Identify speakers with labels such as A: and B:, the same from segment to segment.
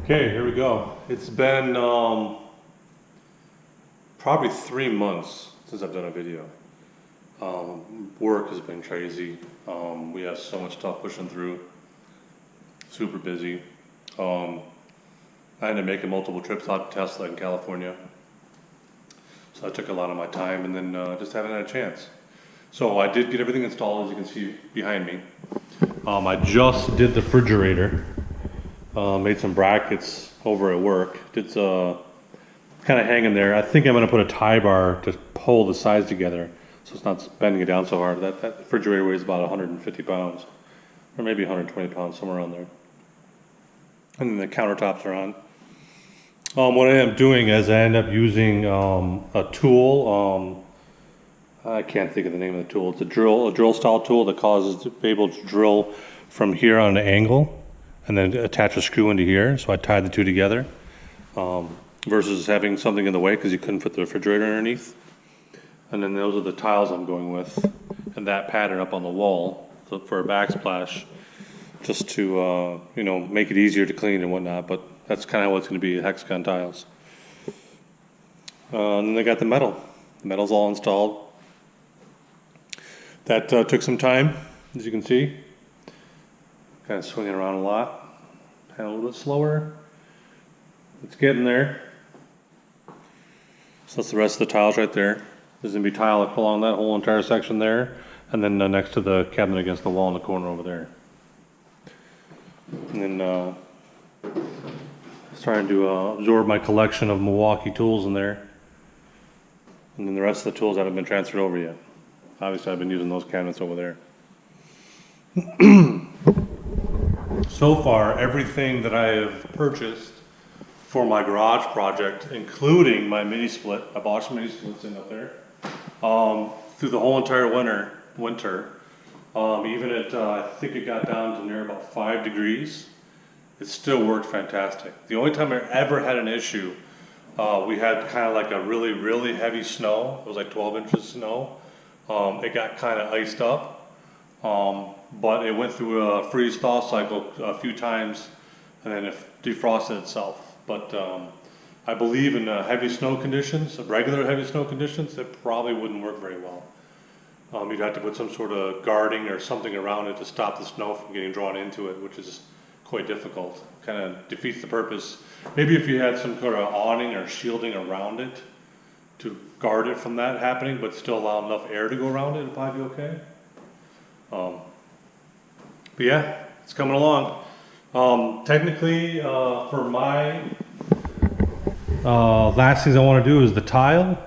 A: Okay, here we go. It's been probably 3 months since I've done a video. Work has been crazy. We have so much stuff pushing through. Super busy. I ended up making multiple trips out to Tesla in California. So that took a lot of my time, and then just haven't had a chance. So I did get everything installed, as you can see behind me. I just did the refrigerator. Made some brackets over at work. It's kind of hanging there. I think I'm going to put a tie bar to pull the sides together so it's not bending it down so hard. That refrigerator weighs about 150 pounds, or maybe 120 pounds, somewhere around there. And then the countertops are on. What I end up doing is I end up using a tool. I can't think of the name of the tool. It's a drill style tool that causes to be able to drill from here on an angle and then attach a screw into here. So I tied the two together versus having something in the way because you couldn't put the refrigerator underneath. And then those are the tiles I'm going with, and that pattern up on the wall for a backsplash, just to make it easier to clean and whatnot. But that's kind of what's going to be hexagon tiles. And then they got the metal. The metal's all installed. That took some time, as you can see. Kind of swinging around a lot. Kind of a little bit slower. It's getting there. So that's the rest of the tiles right there. There's going to be tile along that whole entire section there, and then next to the cabinet against the wall in the corner over there. And then starting to absorb my collection of Milwaukee tools in there. And then the rest of the tools haven't been transferred over yet. Obviously, I've been using those cabinets over there. So far, everything that I have purchased for my garage project, including my mini split, I bought some mini splits in up there, through the whole entire winter. Even at, I think it got down to near about 5 degrees, it still worked fantastic. The only time I ever had an issue, we had kind of like a really, really heavy snow. It was like 12 inches of snow. It got kind of iced up, but it went through a freeze-thaw cycle a few times, and then it defrosted itself. But I believe in heavy snow conditions, regular heavy snow conditions, it probably wouldn't work very well. You'd have to put some sort of guarding or something around it to stop the snow from getting drawn into it, which is quite difficult. Kind of defeats the purpose. Maybe if you had some sort of awning or shielding around it to guard it from that happening, but still allow enough air to go around it, it'd probably be okay. But yeah, it's coming along. Technically, for my last things I want to do is the tile,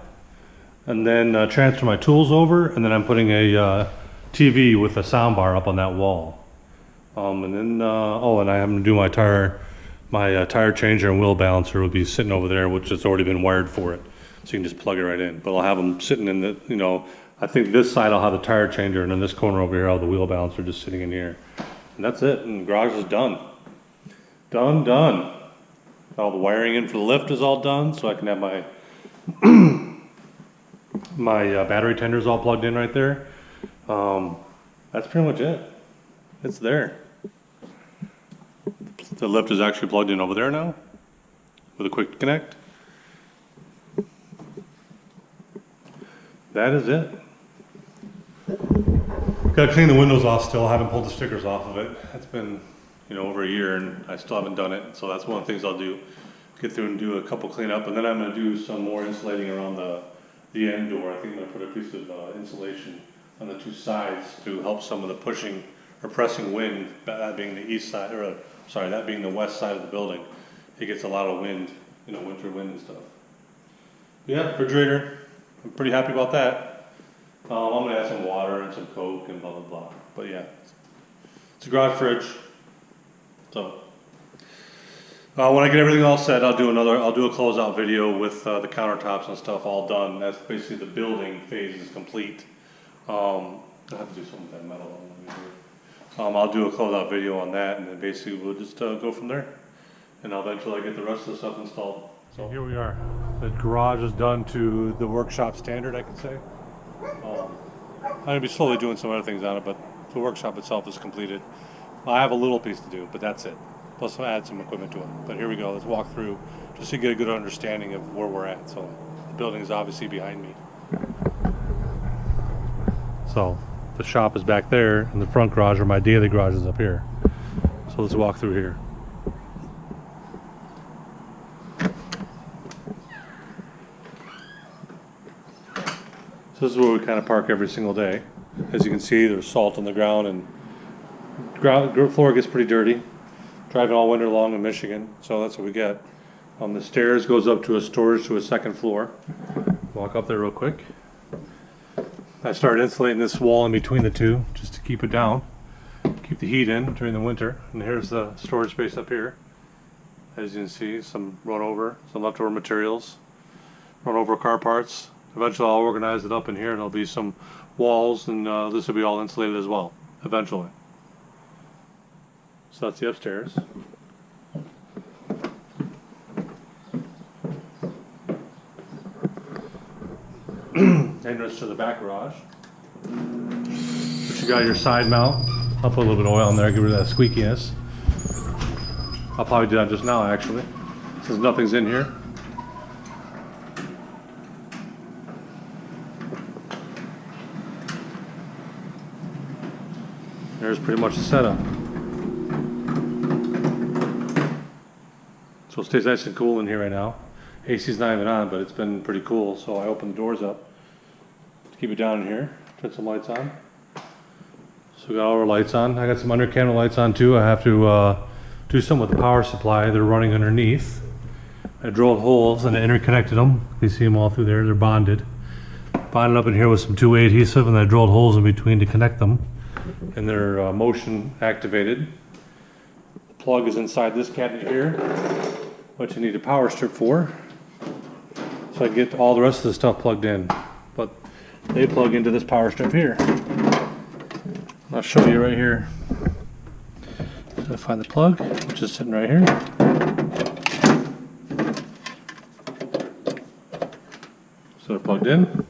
A: and then transfer my tools over, and then I'm putting a TV with a sound bar up on that wall. And then, and I have to do my tire changer and wheel balancer will be sitting over there, which has already been wired for it. So you can just plug it right in. But I'll have them sitting in the, I think this side I'll have the tire changer, and then this corner over here I'll have the wheel balancer just sitting in here. And that's it, and the garage is done. Done. All the wiring in for the lift is all done, so I can have my my battery tenders all plugged in right there. That's pretty much it. It's there. The lift is actually plugged in over there now with a quick connect. That is it. Got to clean the windows off still. I haven't pulled the stickers off of it. It's been, over a year, and I still haven't done it. So that's one of the things I'll do. Get through and do a couple cleanup, and then I'm going to do some more insulating around the end door. I think I'm going to put a piece of insulation on the two sides to help some of the pushing or pressing wind. That being the east side, that being the west side of the building. It gets a lot of wind, winter wind and stuff. But yeah, refrigerator. I'm pretty happy about that. I'm going to add some water and some Coke and blah, blah, blah. But yeah, it's a garage fridge. So when I get everything all set, I'll do a closeout video with the countertops and stuff all done. That's basically the building phase is complete. I'll have to do something with that metal. I'll do a closeout video on that, and then basically we'll just go from there. And I'll eventually get the rest of the stuff installed. So here we are. The garage is done to the workshop standard, I could say. I'm going to be slowly doing some other things on it, but the workshop itself is completed. I have a little piece to do, but that's it. plus add some equipment to it. But here we go, let's walk through just to get a good understanding of where we're at. So the building is obviously behind me. So the shop is back there, and the front garage, or my daily garage, is up here. So let's walk through here. So this is where we kind of park every single day. As you can see, there's salt on the ground, and ground floor gets pretty dirty. Driving all winter long in Michigan, so that's what we get. The stairs goes up to a storage to a second floor. Walk up there real quick. I started insulating this wall in between the two just to keep it down, keep the heat in during the winter. And here's the storage space up here. As you can see, some leftover materials, run over car parts. Eventually I'll organize it up in here, and there'll be some walls, and this will be all insulated as well, eventually. So that's the upstairs. Entrance to the back garage. But you got your side mount. I'll put a little bit of oil in there, get rid of that squeakiness. I'll probably do that just now, actually, since nothing's in here. There's pretty much the setup. So it stays nice and cool in here right now. AC's not even on, but it's been pretty cool, so I opened the doors up to keep it down in here. Turn some lights on. So we got all our lights on. I got some under cabinet lights on too. I have to do some with the power supply. They're running underneath. I drilled holes and I interconnected them. You see them all through there. They're bonded. Bonded up in here with some 2-way adhesive, and I drilled holes in between to connect them. And they're motion activated. The plug is inside this cabinet here, what you need a power strip for. So I can get all the rest of the stuff plugged in. But they plug into this power strip here. I'll show you right here. So I find the plug, which is sitting right here. So they're plugged in.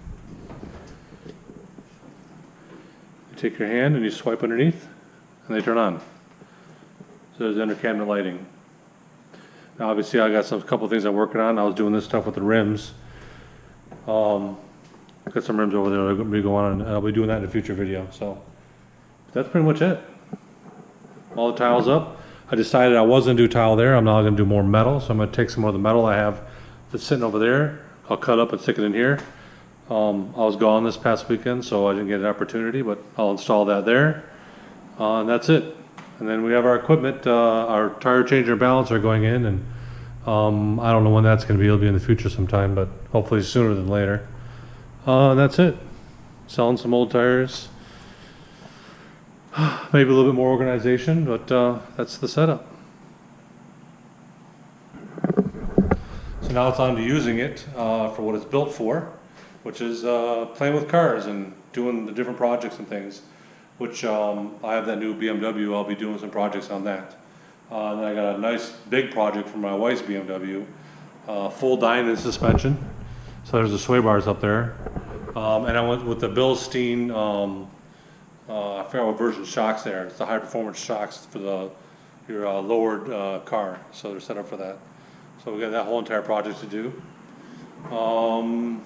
A: You take your hand and you swipe underneath, and they turn on. So there's under cabinet lighting. Now obviously I got a couple of things I'm working on. I was doing this stuff with the rims. Got some rims over there that are going to be going on, and I'll be doing that in a future video. So that's pretty much it. All the tiles up. I decided I was going to do tile there. I'm now going to do more metal. So I'm going to take some more of the metal I have that's sitting over there. I'll cut up and stick it in here. I was gone this past weekend, so I didn't get an opportunity, but I'll install that there. And that's it. And then we have our equipment. Our tire changer and balancer are going in, and I don't know when that's going to be. It'll be in the future sometime, but hopefully sooner than later. That's it. Selling some old tires. Maybe a little bit more organization, but that's the setup. So now it's on to using it for what it's built for, which is playing with cars and doing the different projects and things, which I have that new BMW. I'll be doing some projects on that. And then I got a nice big project for my wife's BMW, full Dynon suspension. So there's the sway bars up there. And I went with the Bilstein, I forgot what version shocks there. It's the high performance shocks for your lowered car. So they're set up for that. So we got that whole entire project to do.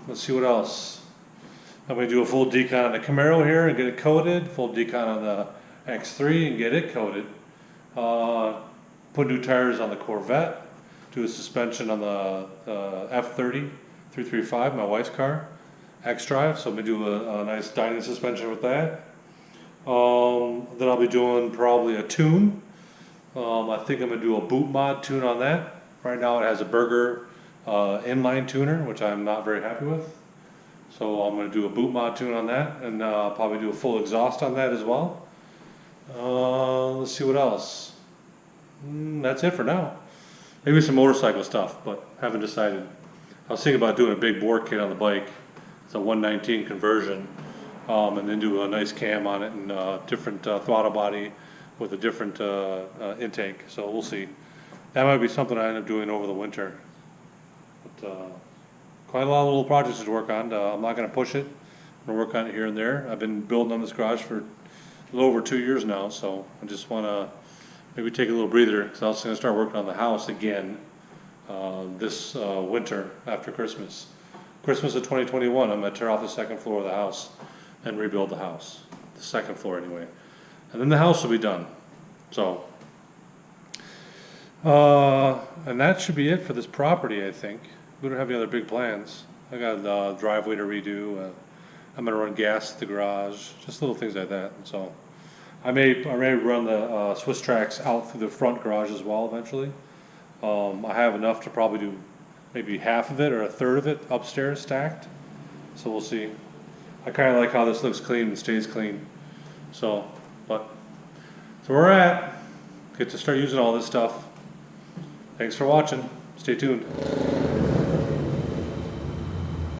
A: Let's see what else. I'm going to do a full decon on the Camaro here and get it coated. Full decon on the X3 and get it coated. Put new tires on the Corvette. Do a suspension on the F30 335, my wife's car. X-Drive. So I'm going to do a nice Dynon suspension with that. Then I'll be doing probably a tune. I think I'm going to do a boot mod tune on that. Right now it has a Berger inline tuner, which I'm not very happy with. So I'm going to do a boot mod tune on that, and I'll probably do a full exhaust on that as well. Let's see what else. That's it for now. Maybe some motorcycle stuff, but haven't decided. I was thinking about doing a big bore kit on the bike. It's a 119 conversion, and then do a nice cam on it and different throttle body with a different intake. So we'll see. That might be something I end up doing over the winter. But quite a lot of little projects to work on. I'm not going to push it. I'm going to work on it here and there. I've been building on this garage for a little over 2 years now, so I just want to maybe take a little breather, because I was gonna start working on the house again, this, winter after Christmas. Christmas of 2021, I'm gonna tear off the second floor of the house and rebuild the house, the second floor anyway. And then the house will be done, so. And that should be it for this property, I think. We don't have any other big plans. I got a driveway to redo, I'm gonna run gas at the garage, just little things like that, so. I may run the, Swiss tracks out through the front garage as well eventually. I have enough to probably do maybe half of it or a third of it upstairs stacked, so we'll see. I kinda like how this looks clean and stays clean, so, but, so where we're at, get to start using all this stuff. Thanks for watching, stay tuned.